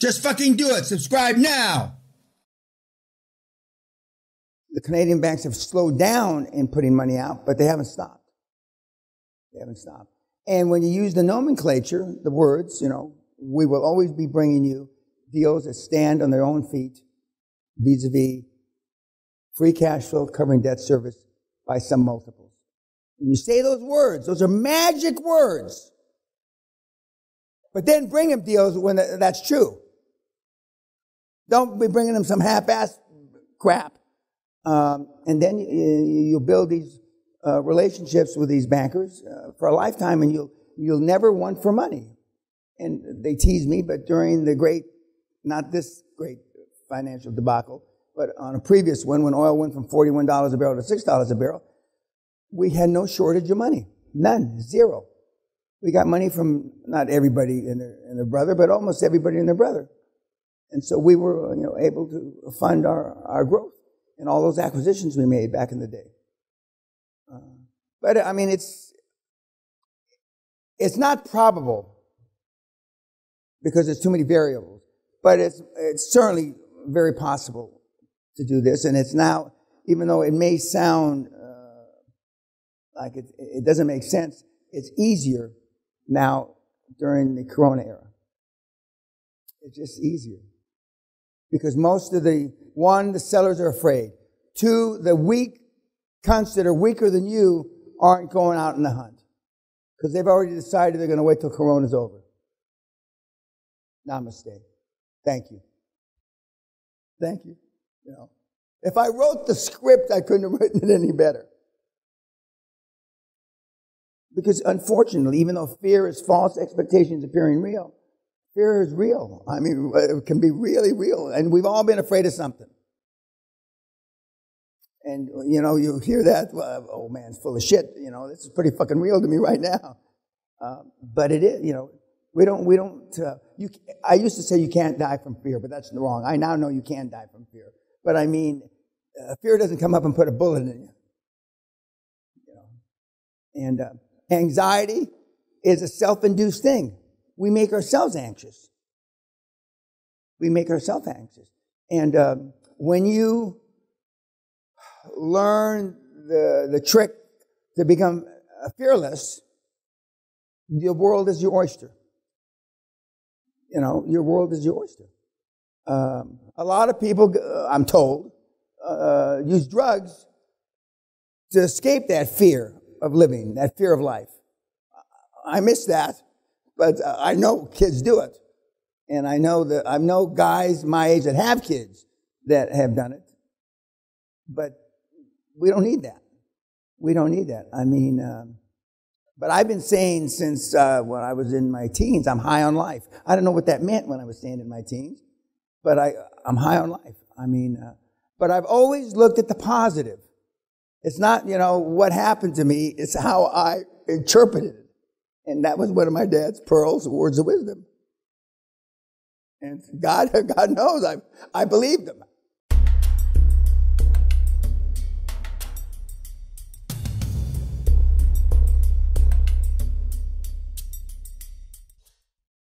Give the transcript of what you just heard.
Just fucking do it. Subscribe now. The Canadian banks have slowed down in putting money out, but they haven't stopped. They haven't stopped. And when you use the nomenclature, the words, we will always be bringing you deals that stand on their own feet, vis-a-vis free cash flow covering debt service by some multiples. When you say those words, those are magic words. But then bring them deals when that's true. Don't be bringing them some half-ass crap. And then you'll build these relationships with these bankers for a lifetime, and you'll never want for money. And they tease me, but during the not this great financial debacle, but on a previous one, when oil went from $41 a barrel to $6 a barrel, we had no shortage of money. None. Zero. We got money from not everybody and their brother, but almost everybody and their brother. And so we were able to fund our growth and all those acquisitions we made back in the day. But I mean, it's not probable because there's too many variables, but it's certainly very possible to do this. And it's now, even though it may sound like it doesn't make sense, it's easier now during the Corona era. It's just easier. Because most of the sellers are afraid. Two, the weak cunts that are weaker than you aren't going out in the hunt. Because they've already decided they're going to wait till Corona's over. Namaste. Thank you. Thank you. If I wrote the script, I couldn't have written it any better. Because unfortunately, even though fear is false, expectations appearing real, fear is real. I mean, it can be really real. And we've all been afraid of something. And, you hear that, well, oh man, it's full of shit. This is pretty fucking real to me right now. But it is, I used to say you can't die from fear, but that's wrong. I now know you can die from fear. But I mean, fear doesn't come up and put a bullet in you. And anxiety is a self-induced thing. We make ourselves anxious. We make ourselves anxious. And when you learn the trick to become fearless, your world is your oyster. Your world is your oyster. A lot of people, I'm told, use drugs to escape that fear of living, that fear of life. I miss that, but I know kids do it. And I know guys my age that have kids that have done it. But we don't need that. We don't need that. I mean, but I've been saying since when I was in my teens, I'm high on life. I don't know what that meant when I was saying in my teens, but I'm high on life. I mean, but I've always looked at the positive. It's not, what happened to me. It's how I interpreted it. And that was one of my dad's pearls, words of wisdom. And God knows, I believed him.